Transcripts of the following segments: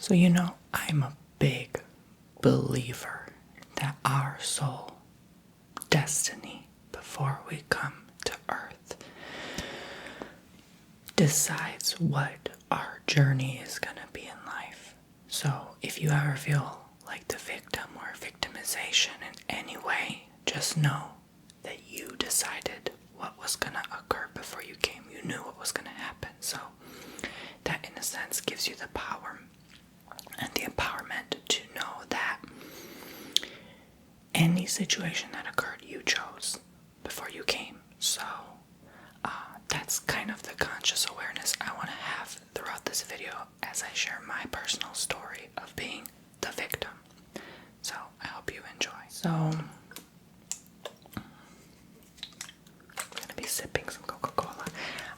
So, I'm a big believer that our soul, destiny, before we come to earth, decides what our journey is going to be in life. So, if you ever feel like the victim or victimization in any way, just know that you decided what was going to occur before you came. You knew what was going to happen. So, that in a sense gives you the power and the empowerment to know that any situation that occurred, you chose before you came. So that's kind of the conscious awareness I want to have throughout this video as I share my personal story of being the victim. So I hope you enjoy. So I'm going to be sipping some Coca-Cola.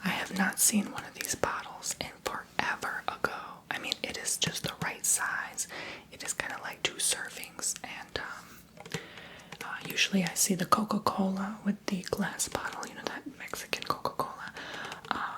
I have not seen one of these bottles in forever ago. I mean, it is just the right size. It is kind of like 2 servings, and usually I see the Coca-Cola with the glass bottle, that Mexican Coca-Cola,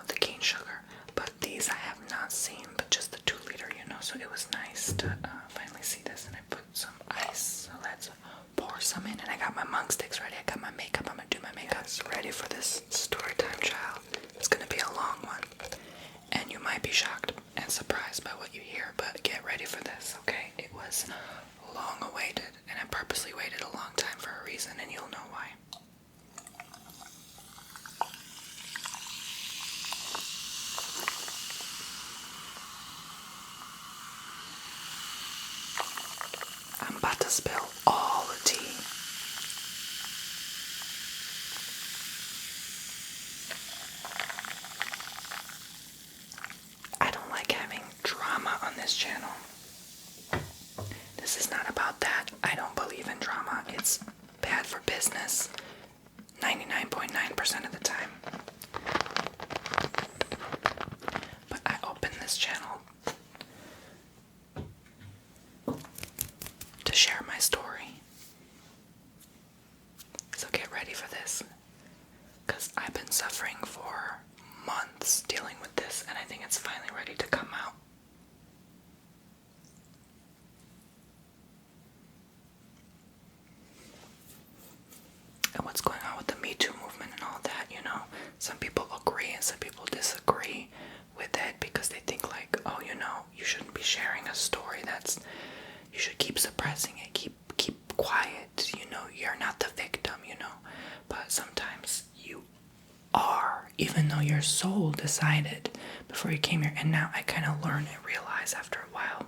the cane sugar, but these I have not seen, but just the 2-liter, so it was nice to finally see this, and I put some ice, so let's pour some in, and I got my MONQ sticks ready, I got my makeup, I'm gonna do my makeup. Ready for this story time, child. It's gonna be a long one, and you might be shocked and surprised by what you hear, but get ready for this, okay? It was long awaited, and I purposely waited a long time for a reason, and you'll know why. I'm about to spill all the tea. I don't like having drama on this channel. This is not about that. I don't believe in drama. It's bad for business 99.9% of the time. But I opened this channel to share my story. So get ready for this. Because I've been suffering for months dealing with this, and I think it's finally ready to come out. And what's going on with the Me Too movement and all that, some people agree and some people disagree with it because they think like, oh, you shouldn't be sharing a story you should keep suppressing it, keep quiet, you're not the victim, but sometimes you are, even though your soul decided before you came here, and now I kind of learn and realize after a while,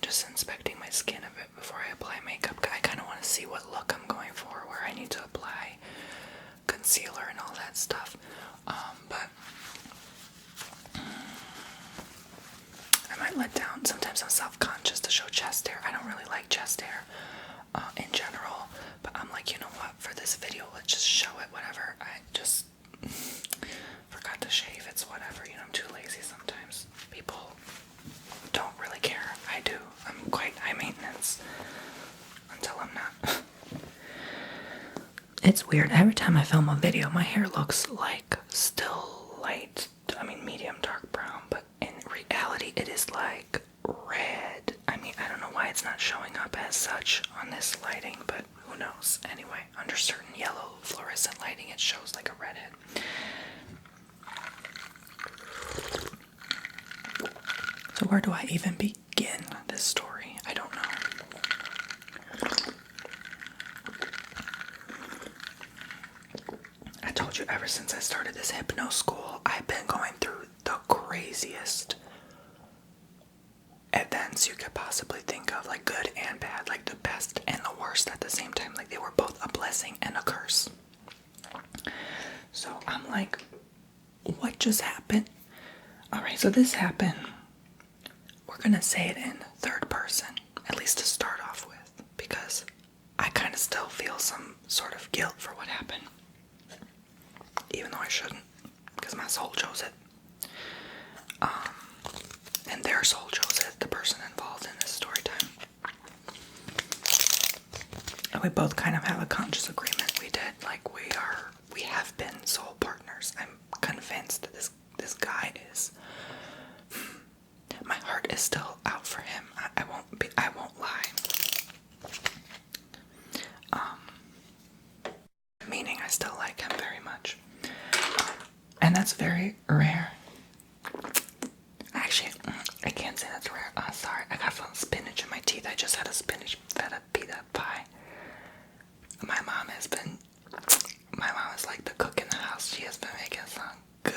just inspecting my skin a bit before I apply makeup. I kind of want to see what look I'm going for, where I need to apply concealer and all that stuff. But I might let down. Sometimes I'm self-conscious to show chest hair. I don't really like chest hair in general, but I'm like, you know what? For this video, let's just show it. Whatever. I just forgot to shave. It's whatever. I'm too lazy sometimes. People don't really care. I do. I'm quite high maintenance until I'm not. It's weird. Every time I film a video, my hair looks like still light. Medium dark brown, but in reality, it is like red. I don't know why it's not showing up as such on this lighting, but who knows? Anyway, under certain yellow fluorescent lighting, it shows like a redhead. So where do I even begin this story? I don't know. I told you ever since I started this hypno school, I've been going through the craziest events you could possibly think of, like good and bad, like the best and the worst at the same time. Like they were both a blessing and a curse. So I'm like, what just happened? Alright, so this happened. We're gonna say it in third person, at least to start off with, because I kind of still feel some sort of guilt for what happened. Even though I shouldn't, because my soul chose it. And their soul chose it, the person involved in this story time. And we both kind of have a conscious agreement. We did, like we have been soul partners. I'm convinced that this guy is still out for him. I won't lie. Meaning I still like him very much. And that's very rare. Actually, I can't say that's rare. Sorry, I got some spinach in my teeth. I just had a spinach feta pita pie. My mom is like the cook in the house. She has been making some good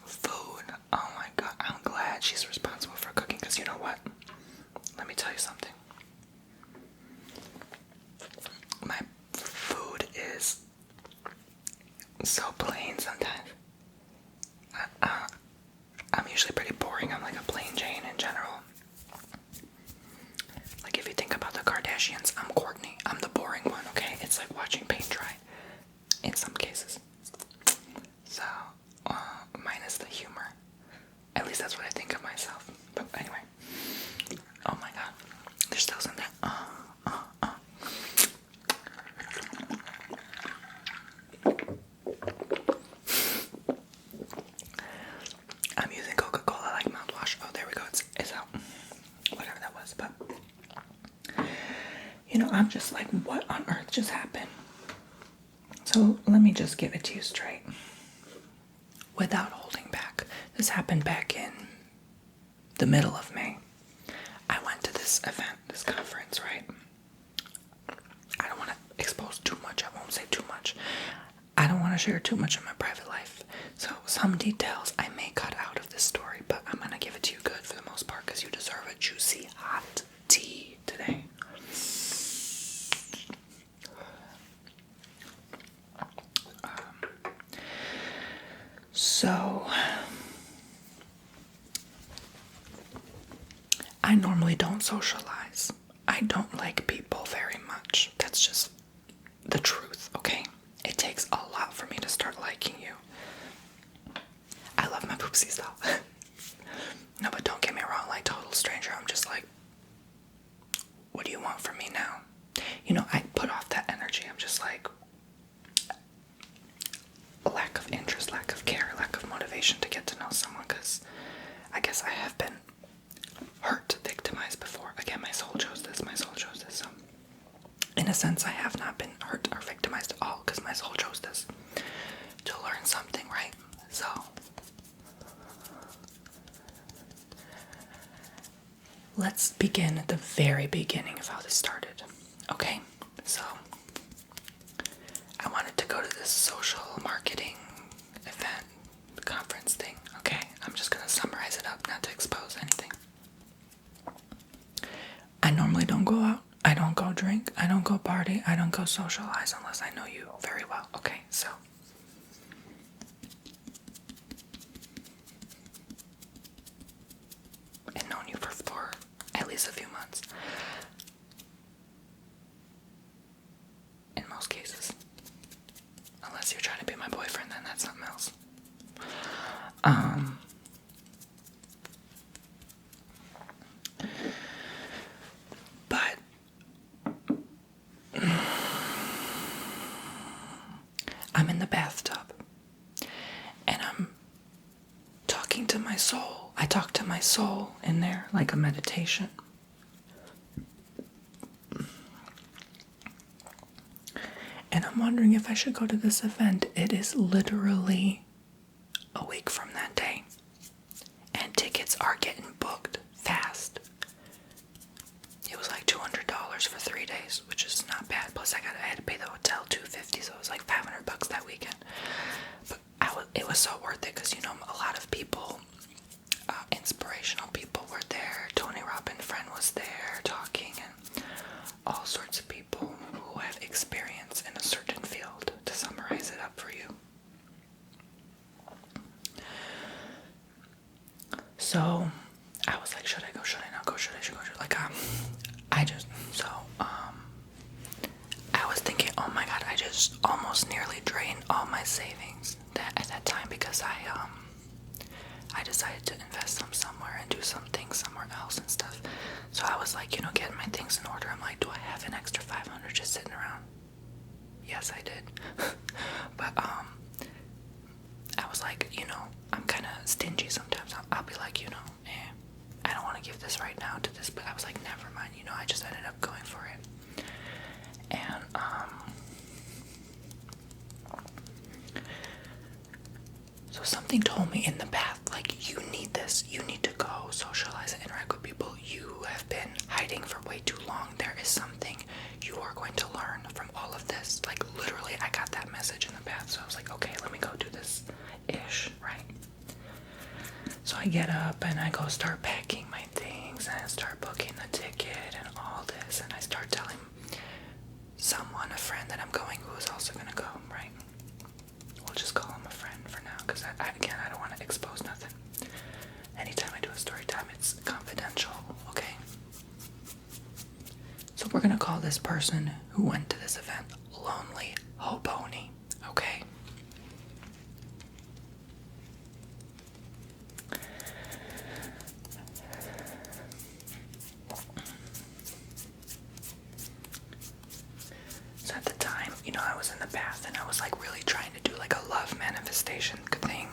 food. Oh my god, I'm glad she's responsible for cooking, because you know what? Let me tell you something. My food is so plain sometimes. I'm usually pretty boring. I'm like a plain Jane in general. Like if you think about the Kardashians, I'm Courtney. I'm the boring one, okay? It's like watching paint dry in some cases. So, minus the humor. At least that's what I think of myself. But anyway. Oh my god. There's still something. I'm using Coca-Cola like mouthwash. Oh, there we go. It's out. Whatever that was. But, you know, I'm just like, what on earth just happened? So let me just give it to you straight. Without holding back. This happened back in the middle of May. I went to this event, this conference, right? I don't want to expose too much. I won't say too much. I don't want to share too much of my private life. So some details I may cut out of this story, but I'm going to give it to you good for the most part, because you deserve a juicy, hot tea today. So, I normally don't socialize. I don't like people very much. That's just the truth, okay? It takes a lot for me to start liking you. I love my poopsies though. No, but don't get me wrong, like total stranger, I'm just like, what do you want from me now? You know, I put off that energy. I'm just like, lack of interest, lack of care, lack of motivation to get to know someone, because I guess I have been hurt, victimized before. Again, my soul chose this, so in a sense I have not been hurt or victimized at all, because my soul chose this to learn something, right? So let's begin at the very beginning of how this started. Okay, so I wanted to go to this social marketing event, conference thing. Okay, I'm just gonna summarize it up, not to expose anything. I normally don't go out. I don't go drink. I don't go party. I don't go socialize unless I know you very well. Okay, so and known you for at least a few months. In most cases. Unless you're trying to be my boyfriend, then that's something else. But I'm in the bathtub and I'm talking to my soul. I talk to my soul in there like a meditation. And I'm wondering if I should go to this event. It is literally a week from that day. And tickets are getting booked fast. It was like $200 for 3 days, which is not bad. Plus I had to pay the hotel $250, so it was like $500 that weekend. But it was so worth it, because you know, a lot of people, inspirational people were there. Tony Robbins' friend was there talking, and all sorts of people who have experience in a certain field, to summarize it up for you. So I was like, should I go? Should I not go? Should I go? Like, I was thinking, oh my god, I just almost nearly drained all my savings at that time, because I decided to invest them somewhere and do some things somewhere else and stuff. So I was like, you know, getting my things in order. I'm like, do I have an extra 500 just sitting around? Yes, I did. But I was like, like, I'm kind of stingy sometimes. I'll be like, I don't want to give this right now to this, but I was like, never mind, I just ended up going for it. And, so something told me in the bath, like, you need this. You need to go socialize and interact with people. You have been hiding for way too long. There is something you are going to learn from all of this. Like, literally, I got that message in the bath. So I was like, okay, let me go do this ish, right? So I get up and I go start packing my things and I start booking the ticket and all this. And I start telling someone, a friend, that I'm going who is also going to go, right? We'll just call him a friend for now, because I don't want to expose nothing. Anytime I do a story time, it's confidential, okay? So we're gonna call this person who went to this event Lonely Bomboni, okay? So at the time, I was in the bath and I was like really trying to do like a love manifestation thing.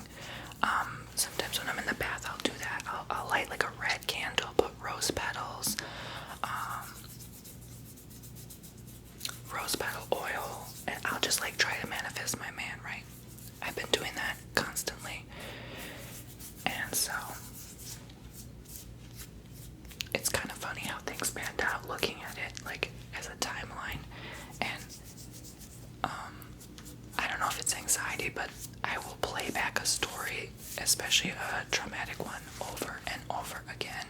Sometimes when I'm in the bath, I'll do that. I'll light like a red candle, put rose petals, rose petal oil, and I'll just like try to manifest my man, right? I've been doing that constantly. And so it's kind of funny how things panned out looking at it like as a timeline. And I don't know if it's anxiety, but I will play back a story, especially a traumatic one, over and over again.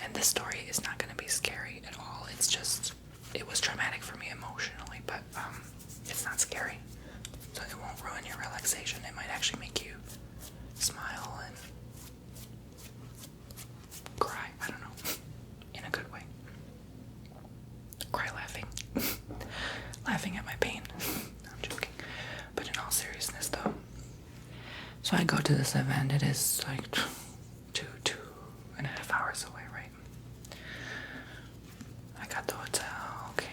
And this story is not going to be scary at all. It's just, it was traumatic for me emotionally, but it's not scary. So it won't ruin your relaxation. It might actually make you smile and cry. I don't know. In a good way. Cry laughing. Laughing at my pain. No, I'm joking. But in all seriousness though. So I go to this event. It is like 2.5 hours away, right? I got the hotel, okay.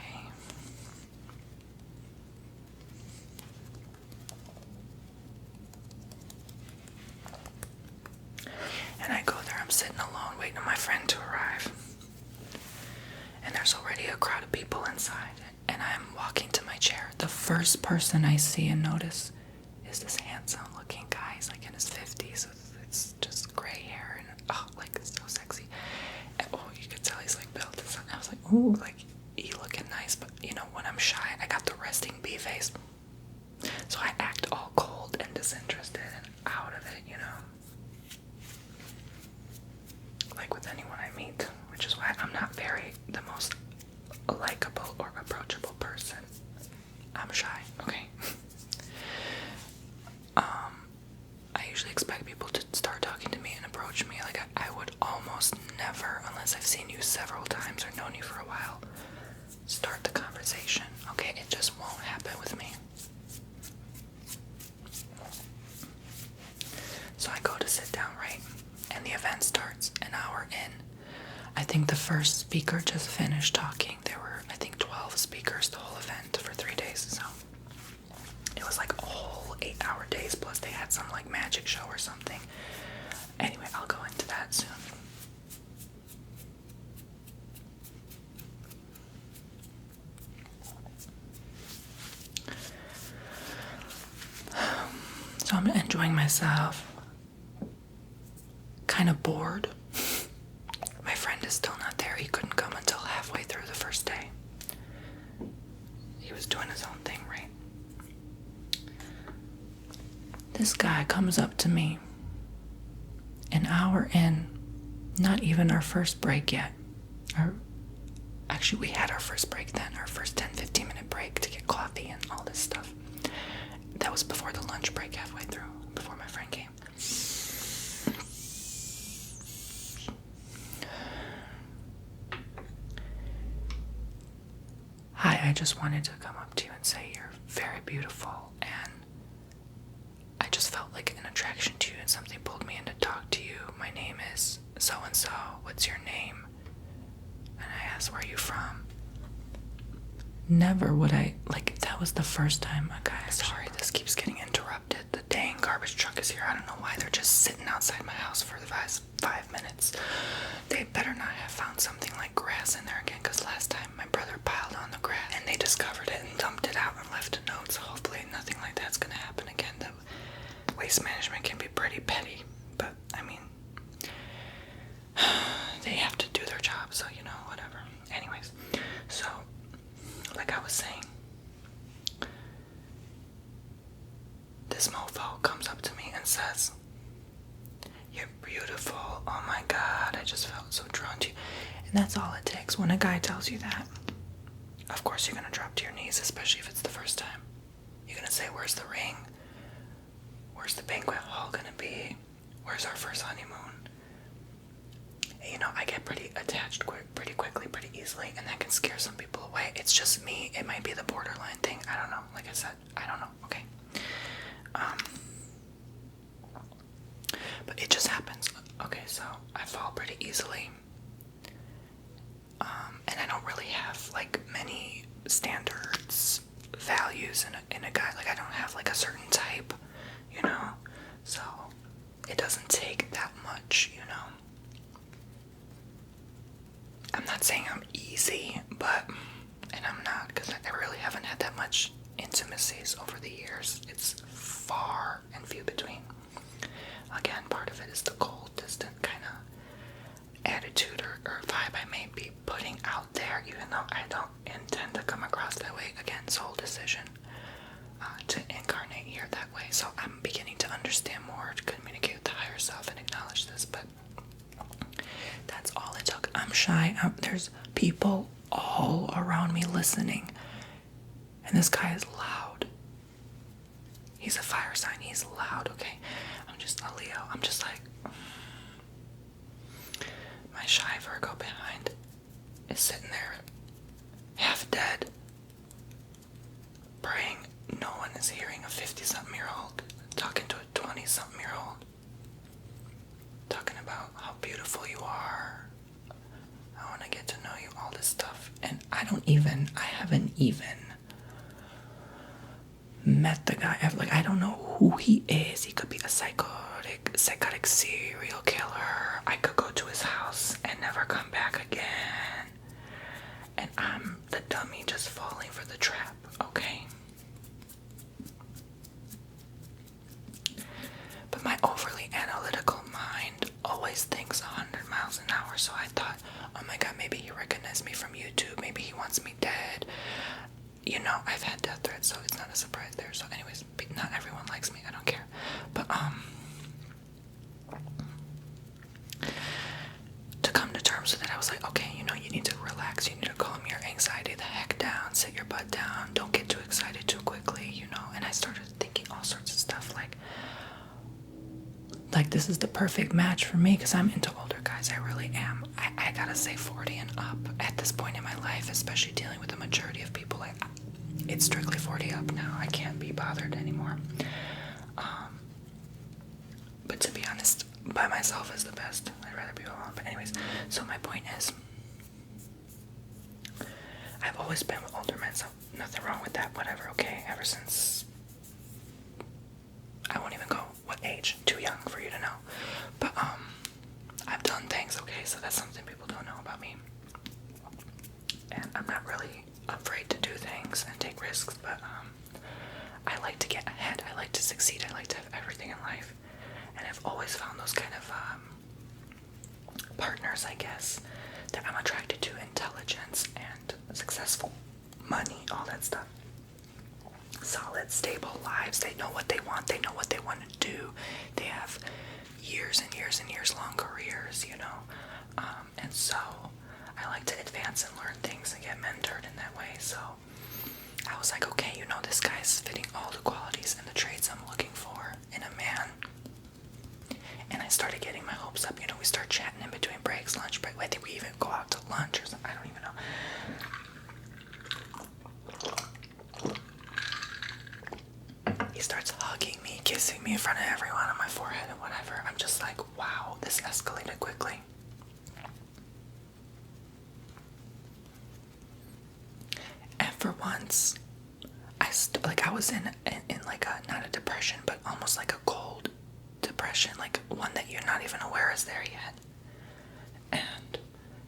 And I go there, I'm sitting alone waiting on my friend to arrive. And there's already a crowd of people inside. And I'm walking to my chair. The first person I see and notice is this handsome looking guy. He's like in his 50s. So it's just gray hair and like it's so sexy. And you could tell he's like built. And I was like, ooh, like he looking nice. But when I'm shy, I got the resting bee face. So I act all cold and disinterested and out of it, like with anyone I meet, which is why I'm not the most likable or approachable person. I'm shy, okay? I usually expect people to start talking to me and approach me. Like I would almost never, unless I've seen you several times or known you for a while, start the conversation, okay? It just won't happen with me. So I go to sit down, right? And the event starts an hour in. I think the first speaker just finished talking. There were, I think, 12 speakers the whole event for 3 days. So it was like a whole 8-hour days, plus they had some like magic show or something. Anyway, I'll go into that soon. So I'm enjoying myself. Kind of bored. My friend is still not there. He couldn't come until halfway through the first day. He was doing his own thing, right? This guy comes up to me an hour in, not even our first break yet. Actually, we had our first break then, our first 10-15 minute break to get coffee and all this stuff. That was before the lunch break halfway through, before my friend came. Hi, I just wanted to come up to you and say you're very beautiful, and I just felt like an attraction to you and something pulled me in to talk to you. My name is so-and-so. What's your name? And I asked, where are you from? Never would I, tell that was the first time a guy. Sorry, this keeps getting interrupted. The dang garbage truck is here. I don't know why they're just sitting outside my house for the past 5 minutes. They better not have found something like grass in there again, because last time my brother piled on the grass and they discovered it and dumped it out and left a note. So hopefully nothing like that's gonna happen again. The waste management can be pretty petty, but I mean, they have to do their job, so you know, whatever. Anyways, so like I was saying, this mofo comes up to me and says, "You're beautiful. Oh my God, I just felt so drawn to you." And that's all it takes. When a guy tells you that, of course you're gonna drop to your knees, especially if it's the first time. You're gonna say, "Where's the ring? Where's the banquet hall gonna be? Where's our first honeymoon?" You know, I get pretty attached pretty quickly, pretty easily, and that can scare some people away. It's just me. It might be the borderline thing. I don't know. Like I said, I don't know. Okay. But it just happens. Okay, so I fall pretty easily. And I don't really have like many standards, values in a guy. Like I don't have like a certain type, you know? So it doesn't take that much, you know? I'm not saying I'm easy, but, and I'm not, because I really haven't had that much intimacies over the years. It's far and few between. Again, part of it is the cold, distant kind of attitude or vibe I may be putting out there, even though I don't intend to come across that way. Again, soul decision to incarnate here that way. So I'm beginning to understand more, to communicate with the higher self and acknowledge this, but that's all it took. I'm shy. There's people all around me listening. And this guy is loud. He's a fire sign. He's loud, okay? I'm just a Leo. I'm just like... My shy Virgo behind is sitting there half dead, praying no one is hearing a 50-something-year-old talking to a 20-something-year-old. Talking about how beautiful you are. I want to get to know you, all this stuff. And I haven't even met the guy. I don't know who he is. He could be a psychotic serial killer. I could go to his house and never come back again. And I'm the dummy just falling for the trap, okay? But my overly analytical mind always thinks 100 miles an hour, so I thought, oh my God, maybe he recognized me from YouTube, maybe he wants me dead. You know, I've had death threats, so it's not a surprise there. So anyways, not everyone likes me, I don't care. But to come to terms with it, I was like, okay, you know, you need to relax, you need to calm your anxiety the heck down, sit your butt down, don't get too excited too quickly, you know. And I started thinking all sorts of stuff like this is the perfect match for me, because I'm into older guys. I really am. I gotta say 40 and up at this point in my life, especially dealing with the maturity of people. Like, it's strictly 40 up now. I can't be bothered anymore. But to be honest, by myself is the best. I'd rather be alone. But anyways, so my point is, I've always been with older men, so nothing wrong with that, whatever, okay? Ever since, I won't even go what age, too young for you to know. But I've done things, okay? So that's something people don't know about me. And I'm not really afraid to do things and take risks, but I like to get ahead. I like to succeed. I like to have everything in life. And I've always found those kind of partners, I guess, that I'm attracted to: intelligence and successful, money, all that stuff. Solid, stable lives. They know what they want. They know what they want to do. They have years and years and years long careers, you know. And so I like to advance and learn things and get mentored in that way. So I was like, okay, you know, this guy's fitting all the qualities and the traits I'm looking for in a man. And I started getting my hopes up. You know, we start chatting in between breaks, lunch break. I think we even go out to lunch or something. I don't even know. He starts hugging me, kissing me in front of everyone on my forehead and whatever. I'm just like, wow, this escalated quickly. And for once, I I was in like a, not a depression, but almost like a cold depression, like one that you're not even aware is there yet. And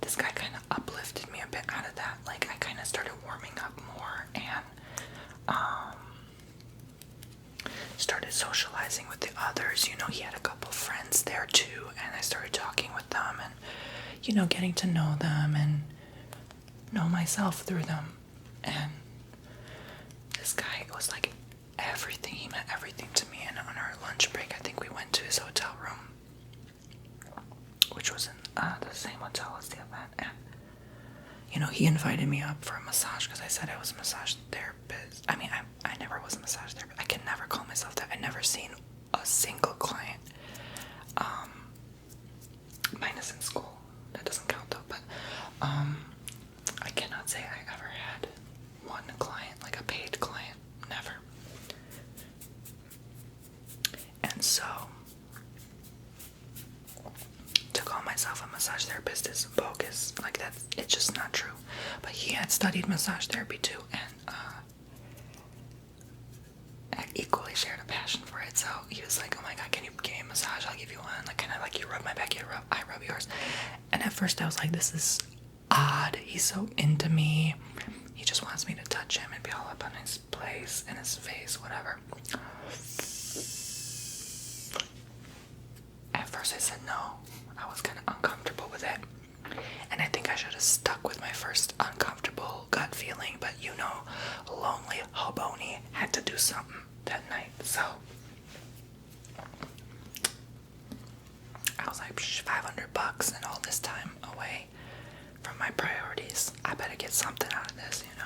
this guy kind of uplifted me a bit out of that. Like I kind of started warming up more and started socializing with the others. You know, he had a couple friends there too, and I started talking with them and, you know, getting to know them and know myself through them. And this guy was like everything. He meant everything to me. And on our lunch break, I think we went to his hotel room, which was in the same hotel as the event. And, you know, he invited me up for a massage because I said I was a massage therapist. I mean, I never was a massage therapist. I can never call myself that. I've never seen a single client, minus in school. That doesn't count though, but I cannot say I ever had one client, like a paid client. Never. And so, to call myself a massage therapist is bogus. Like, it's just not true. But he had studied massage therapy too, and I equally shared a passion for it. So he was like, oh my god, can you give me a massage? I'll give you one. Like, kind of like, you rub my back, I rub yours. And at first I was like, this is odd. He's so into me. He just wants me to touch him and be all up on his place and his face, whatever. At first I said no. I was kind of uncomfortable with it. And I think I should have stuck with my first uncomfortable gut feeling. But you know, lonely Bomboni had to do something that night. So I was like, $500 and all this time away from my priorities. I better get something out of this, you know.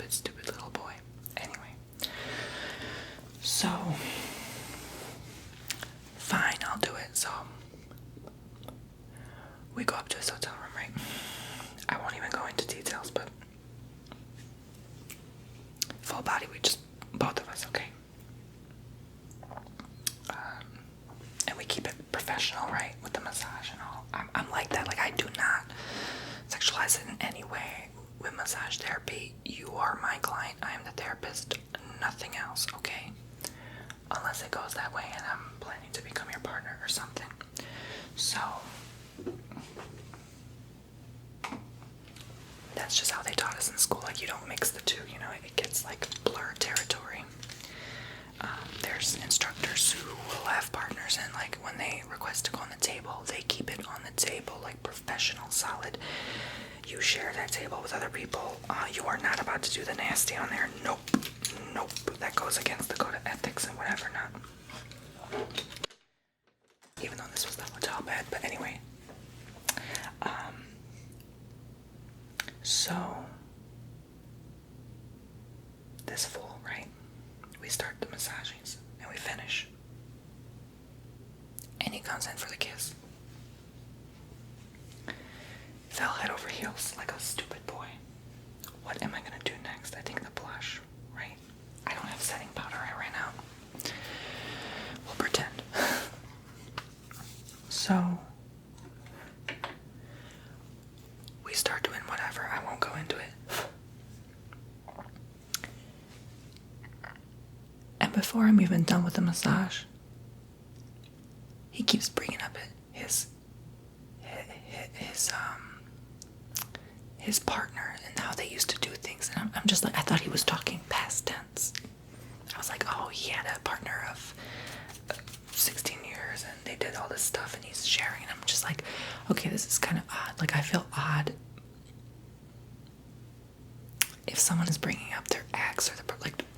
Stupid little boy. Anyway. So, fine, I'll do it. So, we go up to his hotel room, right? I won't even go into details, but full body, both of us, okay? And we keep it professional, right? With the massage and all. I'm like that. Like, I do not sexualize it in any way. With massage therapy, you are my client. I am the therapist. Nothing else, okay? Unless it goes that way and I'm planning to become your partner or something. So, that's just how they taught us in school. Like, you don't mix the two, you know? It gets like blurred territory. There's instructors who will have partners, and like when they request to go on the table, they keep it on the table, like professional, solid. You share that table with other people. You are not about to do the nasty on there. Nope. That goes against the code of ethics and whatever. Not. Even though this was the hotel bed, but anyway. So this fool, right? We start the massages and we finish. And he comes in for the kiss. Fell head over heels like a stupid boy. What am I gonna do next? I think the blush, right? I don't have setting powder, I ran out. We'll pretend. So we start doing whatever. I won't go into it. And before I'm even done with the massage, he keeps bringing up his partner and how they used to do things. And I'm just like, I thought he was talking past tense. I was like, oh, he had a partner of 16 years and they did all this stuff and he's sharing. And I'm just like, okay, this is kind of odd. Like, I feel odd if someone is bringing up their ex or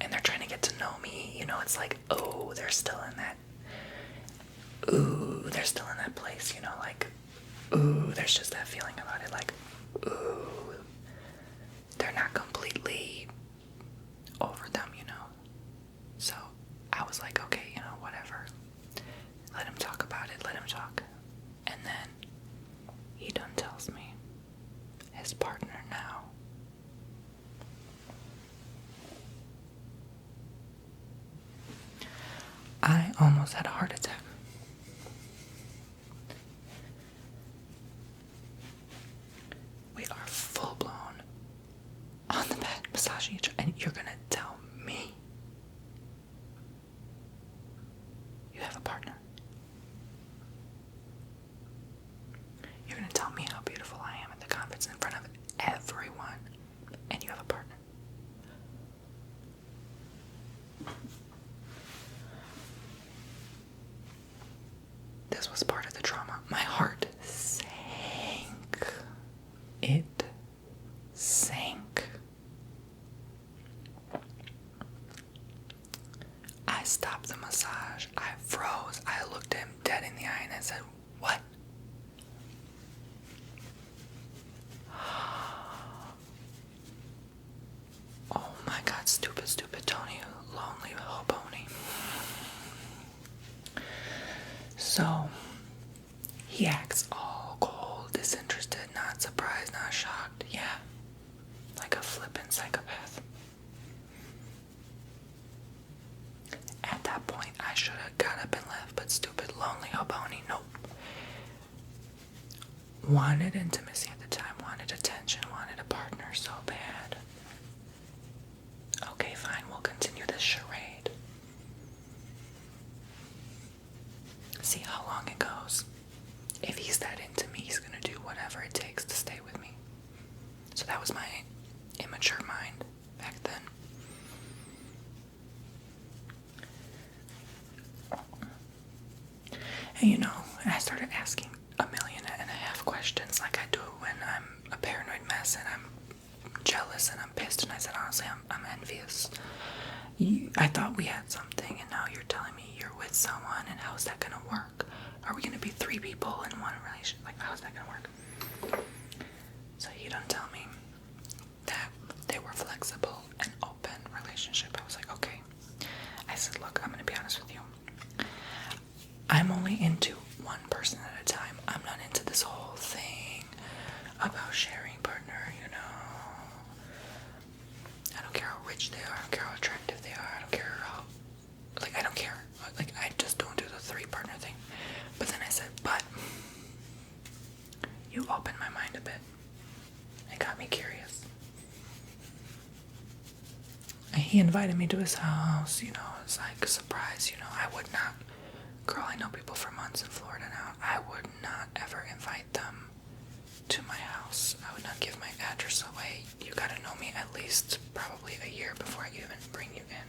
and they're trying to get to know me, you know, it's like, oh, they're still in that place, you know, like, ooh, there's just that feeling about it, like, ooh, they're not completely over them, you know. So I was like, okay, you know, whatever. Let him talk about it, let him talk. And then he done tells me his partner now I almost had a heart attack. We are full blown I stopped the massage. I froze. I looked him dead in the eye and I said, "What?" Oh my God, stupid Tony, lonely Bomboni. So, he acts all cold, disinterested, not surprised, not shocked. Yeah, like a flippant psychopath. At that point, I should have got up and left, but stupid, lonely Bomboni, nope. Wanted intimacy at the time, wanted attention, wanted a partner so bad. Okay, fine, we'll continue this charade. See how long it goes. If he's that into me, he's gonna do whatever it takes to stay with me. So that was my immature mind back then. And you know, I started asking 1.5 million questions like I do when I'm a paranoid mess and I'm jealous and I'm pissed, and I said, honestly, I'm envious. I thought we had something, and now you're telling me you're with someone, and how is that gonna work? Are we gonna be 3 people in one relationship? Like, how is that gonna work? So he done tell me that they were flexible and open relationship. I was like, okay. I said, look, I'm gonna be honest with you. I'm only into one person at a time. I'm not into this whole thing about sharing partner, you know. I don't care how rich they are, I don't care how attractive they are, I don't care how, like, I don't care. Like, I just don't do the 3 partner thing. But then I said, but you opened my mind a bit. It got me curious. And he invited me to his house, you know, it's like a surprise, you know. I would not, girl, I know people for months in Florida now. I would not ever invite them to my house. I would not give my address away. You gotta know me at least probably a year before I even bring you in.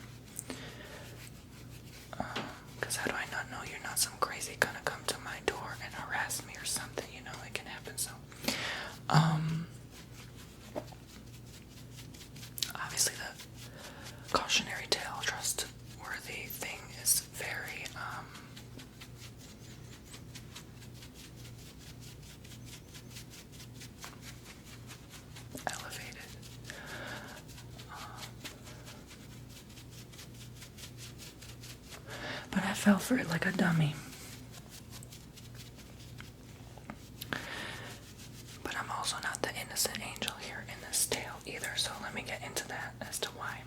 Because how do I not know you're not some crazy gonna come to my door and harass me or something? You know, it can happen. So, obviously the cautionary tale, trustworthy thing is very, elevated. But I fell for it like a dummy. But I'm also not the innocent angel here in this tale either, so let me get into that as to why.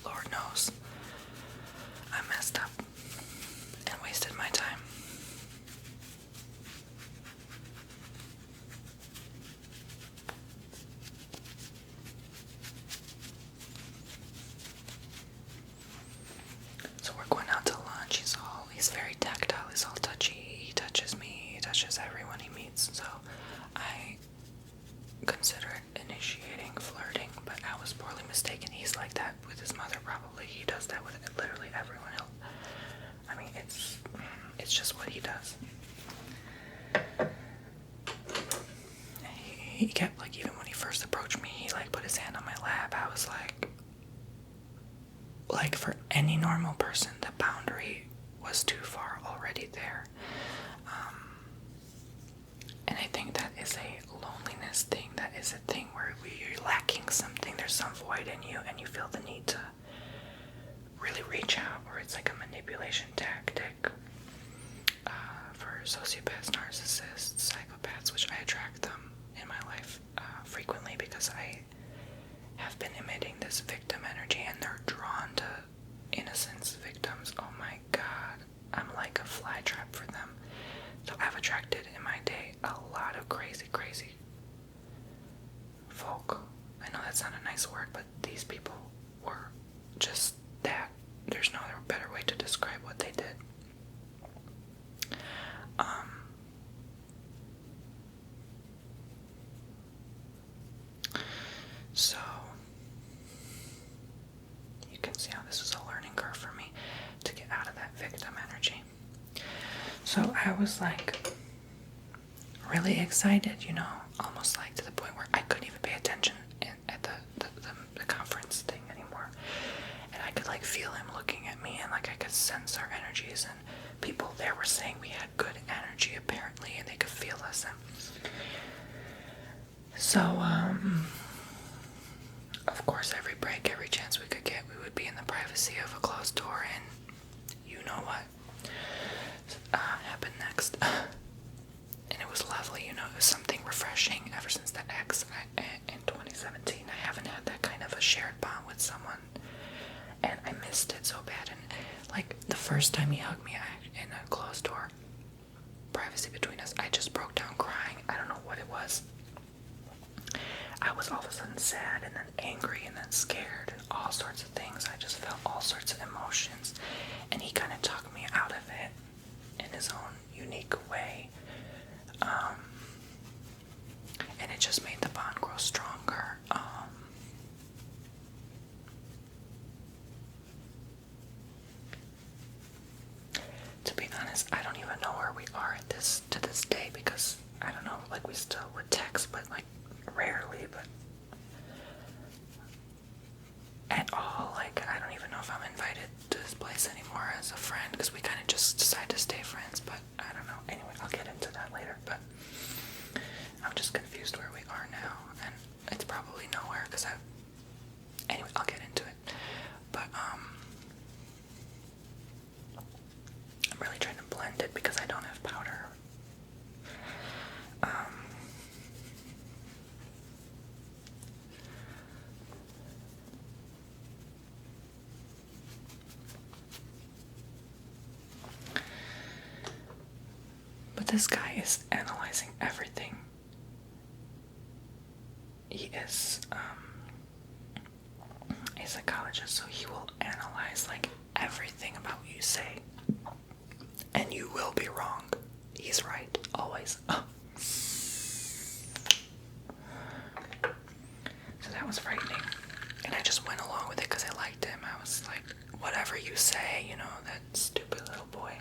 Lord knows I messed up and wasted my time. So we're going out to lunch. He's very tactile, he's all touchy. He touches me, he touches everyone he meets. So I consider it initiating flirting, but I was poorly mistaken. He's like that with his mother, probably. He does that with literally everyone else. I mean, it's just what he does. He kept, like, even when he first approached me, he like put his hand on my lap. I was like for any normal person, the boundary was too far already there. And I think that is a loneliness thing. That is a thing where you're lacking something. There's some void in you, and you feel the need to really reach out, or it's like a manipulation tactic for sociopaths, narcissists, psychopaths, which I attract them in my life frequently because I have been emitting this victim energy, and they're drawn to innocence, victims. Oh my God, I'm like a fly trap for them. So I've attracted in my day a lot of crazy folk. I know that's not a nice word, but these people were just that. There's no other better way to describe what they did. So you can can see how this was a learning curve for me to get out of that victim energy. So I was like really excited, you know, almost like to the point where I couldn't even pay attention at the conference thing anymore. And I could like feel him looking at me, and like I could sense our energies, and people there were saying we had good energy apparently, and they could feel us. And so, of course, every break, every chance we could get, we would be in the privacy of a closed door, and you know what happened next. And it was lovely, you know, it was something refreshing. Ever since that ex in 2017, I haven't had that kind of a shared bond with someone, and I missed it so bad. And like the first time he hugged me in a closed door, privacy between us, I just broke down crying. I don't know what it was. I was all of a sudden sad, and then angry, and then scared, and all sorts of things. I just felt all sorts of emotions, and he kind of talked me out of it in his own unique way. And it just made the bond grow stronger. To be honest, I don't even know where we are to this day, because I don't know, like we still would text, but like rarely, but at all. Like I don't even know if I'm invited to this place anymore as a friend, because we kind of just decided to stay friends, but I don't know. Anyway, I'll get into that later, but I'm just confused where we are now, and it's probably nowhere, because anyway, I'll get into it, but I'm really trying to blend it because I don't have powder. But this guy is analyzing everything. He is a psychologist, so he will analyze like everything about what you say. And you will be wrong. He's right, always. So that was frightening. And I just went along with it because I liked him. I was like, whatever you say, you know, that stupid little boy.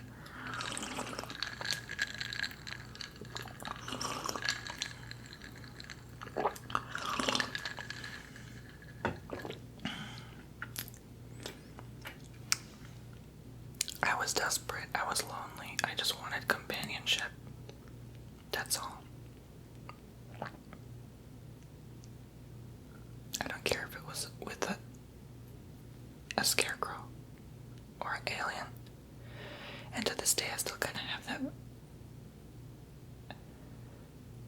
I was desperate. I was lonely. I just wanted companionship. That's all. I don't care if it was with a scarecrow or an alien. And to this day, I still kind of have that,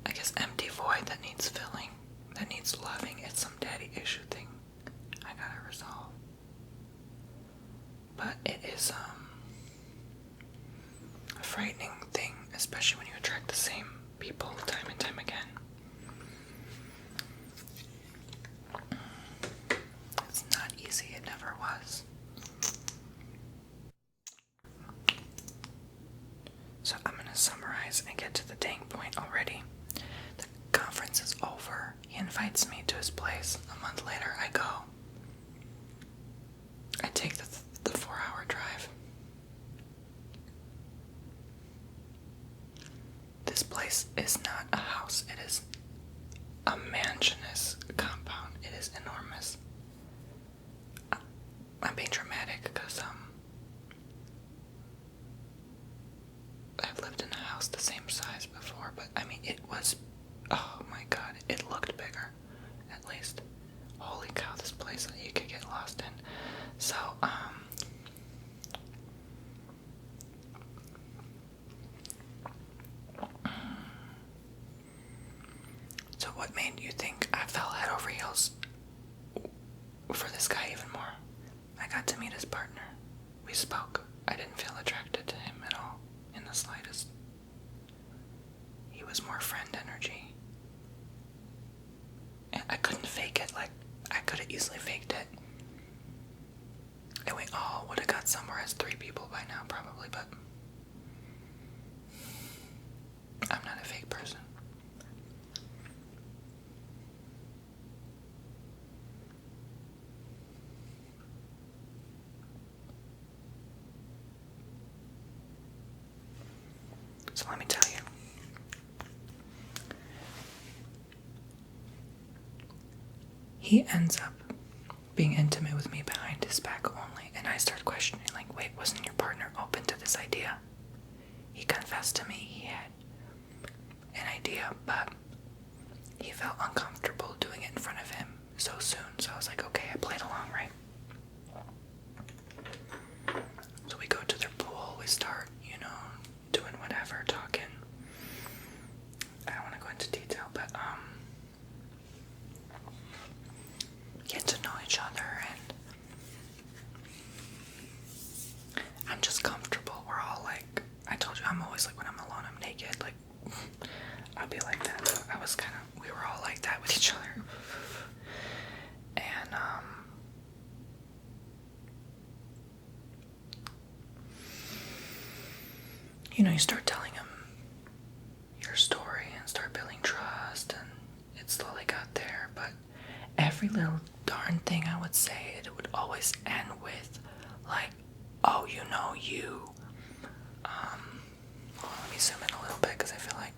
I guess, empty void that needs filling, that needs loving. It's some daddy issue thing I gotta resolve. But it is a frightening thing, especially when you attract the same people time and time again. It's not easy, it never was. So I'm gonna summarize and get to the dang point already. The conference is over. He invites me to his place. A month later, I go. I take the 4-hour drive. This place is not a house. It is a mansionous compound. It is enormous. I'm being dramatic because I've lived in a house the same size before, but I mean it was, oh my god, it looked bigger, at least. Holy cow, this place that you could get lost in. So so what made you think I fell head over heels for this guy even more? I got to meet his partner. We spoke. I didn't feel attracted to him at all, in the slightest. He was more friend energy. And I couldn't fake it. Like, I could have easily faked it. And we all would have got somewhere as 3 people by now, probably, but I'm not a fake person. So let me tell you. He ends up being intimate with me behind his back only, and I start questioning, like, wait, wasn't your partner open to this idea? He confessed to me he had an idea, but he felt uncomfortable doing it in front of him so soon. So I was like, okay, I played along, right? So we go to their pool, we start, doing whatever, talking. I don't want to go into detail, but get to know each other, and I'm just comfortable. We're all like, I told you, I'm always like, when I'm alone, I'm naked. Like, I'll be like that. So we were all like that with each other. And, you start telling him your story and start building trust, and it slowly got there. But every little darn thing I would say, it would always end with, like, oh, you. Well, let me zoom in a little bit, because I feel like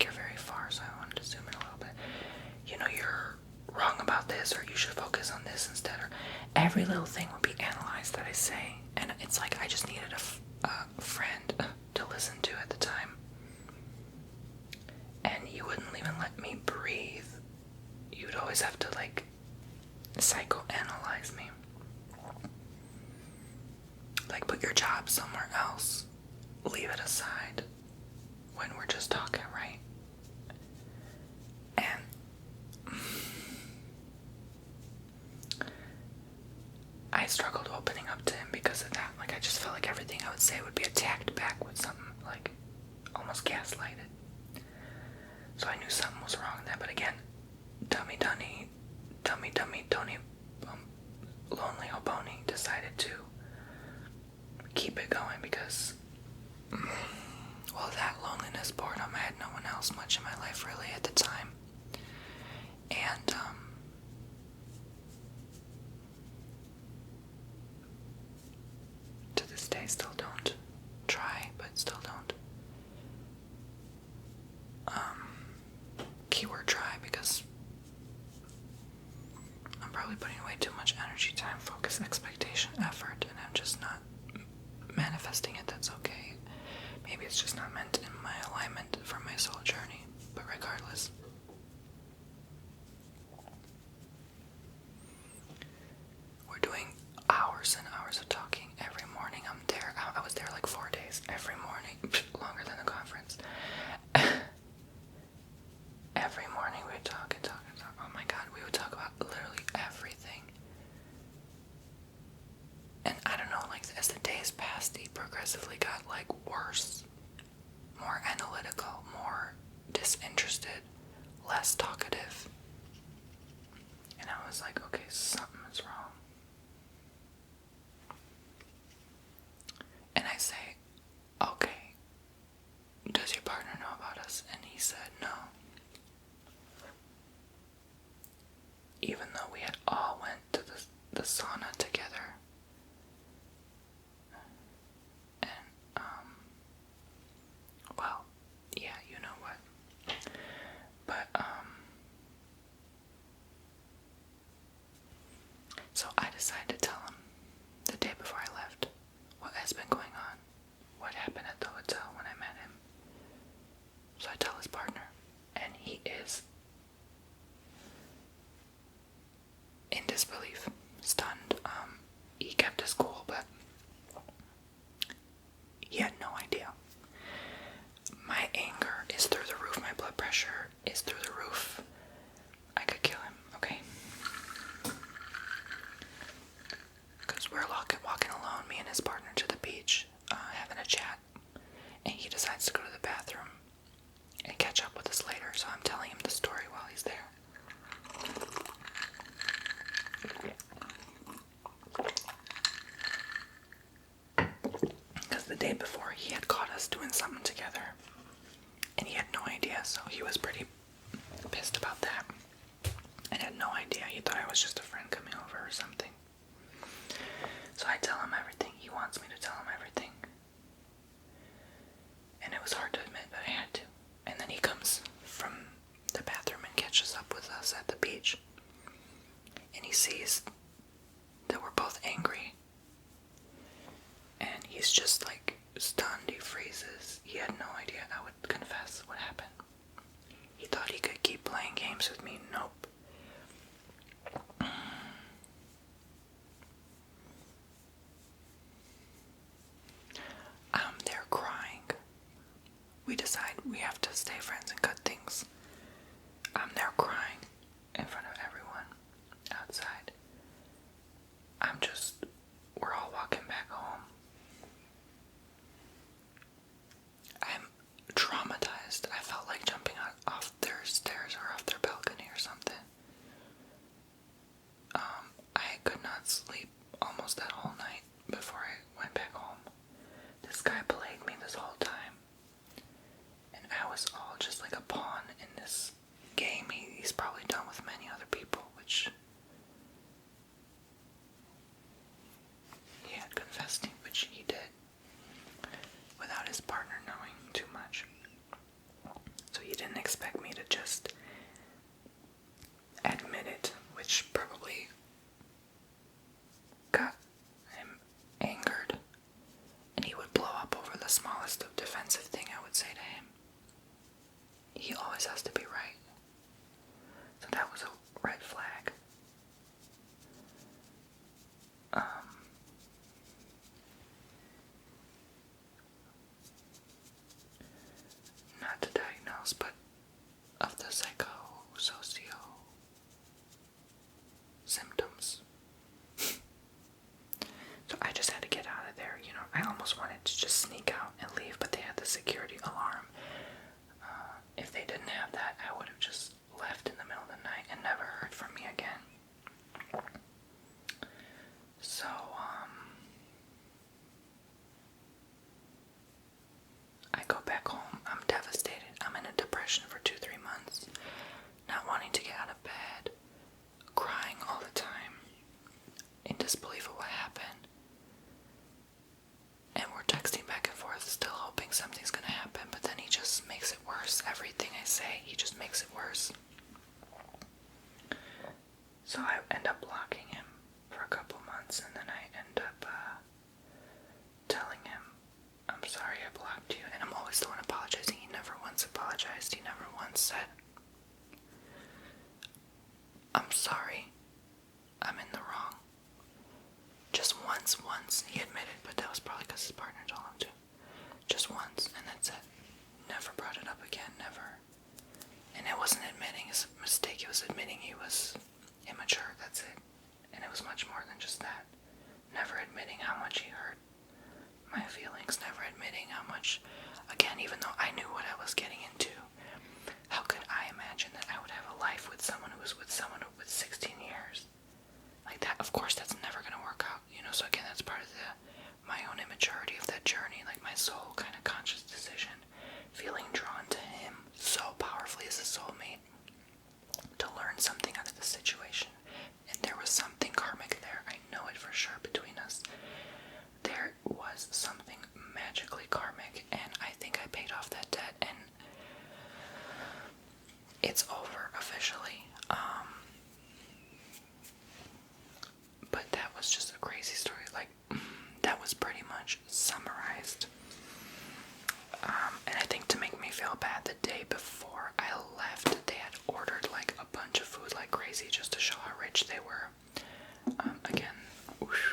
you're very far, so I wanted to zoom in a little bit. You're wrong about this, or you should focus on this instead, or every little thing would be analyzed that I say, and it's like I just needed a friend to listen to at the time. And you wouldn't even let me breathe. You'd always have to, like, psychoanalyze me. Like, put your job somewhere else. Leave it aside when we're just talking, right? And I struggled opening up to him because of that. Like, I just felt like everything I would say would be attacked back with something, like, almost gaslighted. So I knew something was wrong there. But again, dummy, lonely Bomboni decided to keep it going because, well, that loneliness, boredom, I had no one else much in my life really at the time. And, to this day, still don't try, but still don't. Keyword try, because I'm probably putting away too much energy, time, focus, expectation, effort, and I'm just not manifesting it. That's okay. Maybe it's just not meant in my alignment for my soul journey, but regardless. We're doing hours and hours of talking every morning. I'm there. I was there like 4 days every morning, longer than the conference. Every morning we would talk and talk and talk. Oh my God, we would talk about literally everything. And I don't know, like, as the days passed, he progressively got, like, worse. More analytical, more disinterested, less talkative. And I was like, okay, something is wrong. And I say, okay, does your partner know about us? And he said no. Even though we had all went to the sauna together. And, well, yeah, you know what. But, so I decided to tell him the day before I left what has been going on, what happened at the hotel when I met him. So I tell his partner, and he is in disbelief, stunned. He kept his cool, but he had no idea. My anger is through the roof. My blood pressure is through the roof. I could kill him, okay? Because we're walking alone, me and his partner, to the beach, having a chat. And he decides to go to the bathroom and catch up with us later. So I'm telling him the story while he's there. Because the day before, he had caught us doing something together. And he had no idea, so he was pretty pissed about that. And had no idea. He thought I was just a friend coming over or something. So I tell him everything. He wants me to tell him everything. games with me. Nope. They're crying. We decide we have to stay friends and cut things. They're crying in front of everyone outside. We're all walking back home. I'm traumatized. I felt like jumping off their stairs or off their balcony or something. I could not sleep almost that whole night before I went back home. This guy played me this whole time. And I was all just like a pawn in this game he's probably done with many other people, which he had confessed to, which he did, without his partner knowing too much. So he didn't expect me to just admit it, which probably got him angered, and he would blow up over the smallest of defensive thing I would say to him. He always has to be right. So that was a red flag. Not to diagnose, but of the psychosocio symptoms. So I just had to get out of there, you know. I almost wanted to just sneak out and leave, but they had the security alarm. If they didn't have that, I would have just left in the middle of the night and never heard from me again. So, I go back home. I'm devastated. I'm in a depression for 2-3 months. Not wanting to get out of bed. Crying all the time. In disbelief of what happened. And we're texting back and forth, still hoping something's gonna happen, but then he just makes it worse. Everything I say, he just makes it worse. So I end up blocking him for a couple months, and then I end up telling him, I'm sorry I blocked you, and I'm always the one apologizing. He never once apologized. He never once said, I'm sorry, I'm in the wrong. Just once he admitted, but that was probably because his partner told him to. Just once, and that's it. Never brought it up again, never. And it wasn't admitting his mistake, it was admitting he was immature, that's it. And it was much more than just that. Never admitting how much he hurt my feelings, never admitting how much, again, even though I knew what I was getting into, how could I imagine that I would have a life with someone who was with someone with 16 years? Like that, of course, that's never gonna work out, you know. So again, that's part of my own immaturity of that journey, like my soul kind of conscious decision, feeling drawn to him so powerfully as a soulmate to learn something out of the situation. And there was something karmic there. I know it for sure between us. There was something magically karmic, and I think I paid off that debt, and it's over officially. But that was just a crazy story. Like, that was pretty much summarized. And I think to make me feel bad, the day before I left, they had ordered like a bunch of food like crazy just to show how rich they were. Again, whoosh.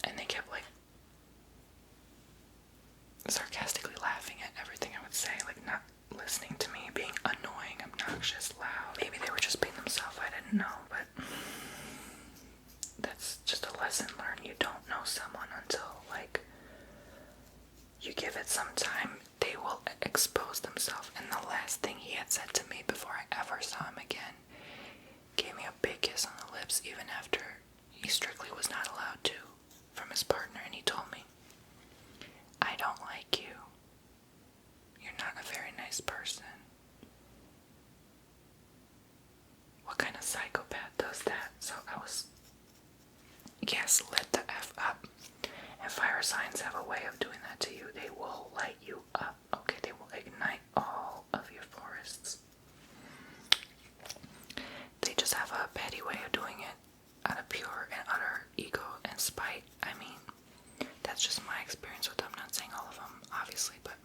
And they kept like sarcastically laughing at everything I would say, like not listening to me, being annoying, obnoxious, loud. Maybe they were just being themselves, I didn't know, but that's just a lesson learned. You don't know someone until like you give it some time. They will expose themselves. And the last thing he had said to me before I ever saw him again, gave me a big kiss on the lips, even after he strictly was not allowed to from his partner, and he told me, I don't like you. You're not a very nice person. What kind of psychopath does that? So I was, yes, lit the F up. And fire signs have a way of doing that to you. They will light you up. Okay, they will ignite all of your forests. They just have a petty way of doing it out of pure and utter ego and spite. I mean, that's just my experience with them. I'm not saying all of them, obviously, but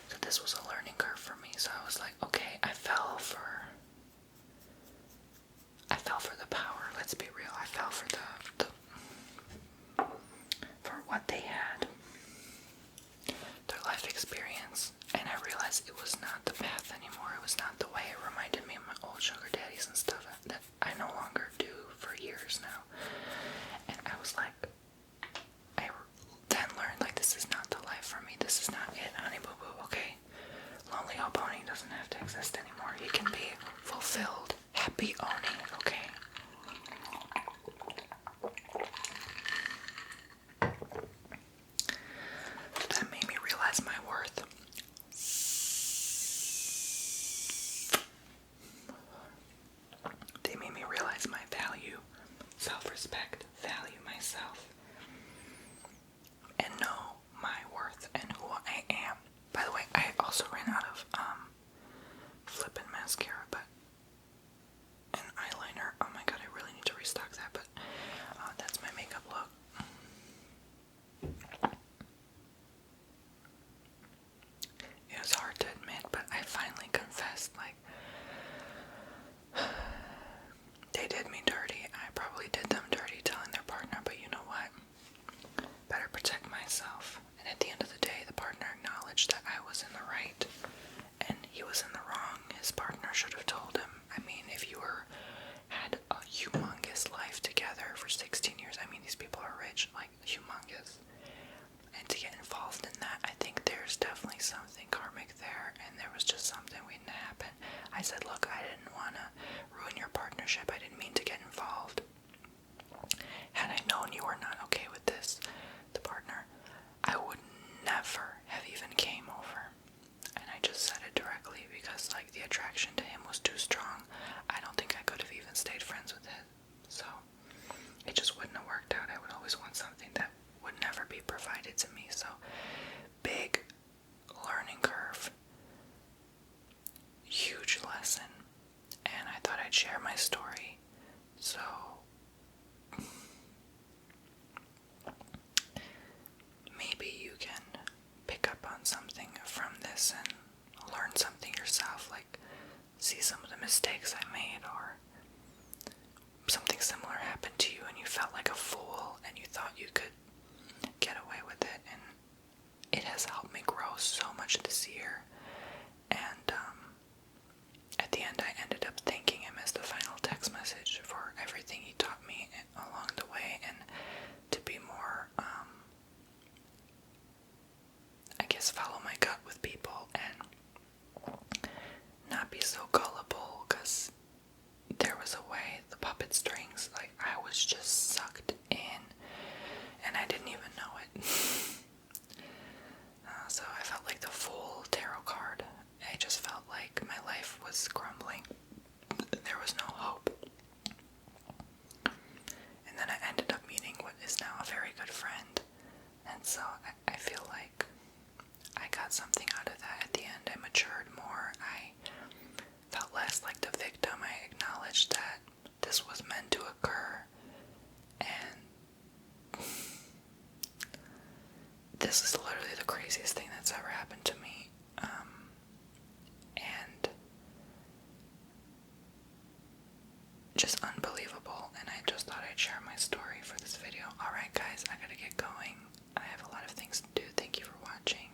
so this was a learning curve for me. So I was like, okay, I fell for the power. Let's be real. I fell for for what they had, their life experience, and I realized it was not the path anymore. It was not the way. It reminded me of my old sugar daddies and stuff that I no longer do for years now. And I was like, I then learned, like, this is not the life for me. This is not it, honey boo boo, okay? Lonely Bomboni doesn't have to exist anymore. You can be fulfilled, happy owning, okay? That made me realize my worth. They made me realize my value, self-respect, value myself, and know my worth and who I am. By the way, I also ran out of flippin' mascara, but an eyeliner. Oh my god, I really need to restock that, but that's my makeup look. It was hard to admit, but I finally confessed, like, they did me dirty. I probably did them dirty telling their partner, but you know what? Better protect myself. And at the end of the day, the partner acknowledged that I was in the right and he was in the wrong. His partner should have told him. I mean, if you had a humongous life together for 16 years, I mean, these people are rich, like, humongous. And to get involved in that, I think there's definitely something karmic there, and there was just something waiting to happen. I said, look, I didn't want to ruin your partnership. I didn't mean to get involved. Had I known you were not okay with this, the partner, I would never have even came over. And I just said it directly because, like, the attraction to him was too strong. I don't think I could have even stayed friends with him. So it just wouldn't have worked out. I would always want something that would never be provided to me. So big learning curve, huge lesson, and I thought I'd share my story. So maybe you can pick up on something from this and learn something yourself, like see some of the mistakes I made, or something similar happened to you and you felt like a fool and you thought you could get away with it, and it has helped me grow so much this year. And at the end, I ended up thanking him as the final text message for everything he taught me along the way, and to be more, I guess, follow my gut with people and not be so gullible, because there was a way, the puppet strings, like, I was just sucked in and I didn't even know it. So I felt like the Fool tarot card. I just felt like my life was crumbling. There was no hope. And then I ended up meeting what is now a very good friend. And so I feel like I got something out of that at the end. I matured more. I felt less like the victim. I acknowledged that this was meant to occur. And this is literally the craziest thing that's ever happened to me. And just unbelievable. And I just thought I'd share my story for this video. Alright guys, I gotta get going. I have a lot of things to do. Thank you for watching.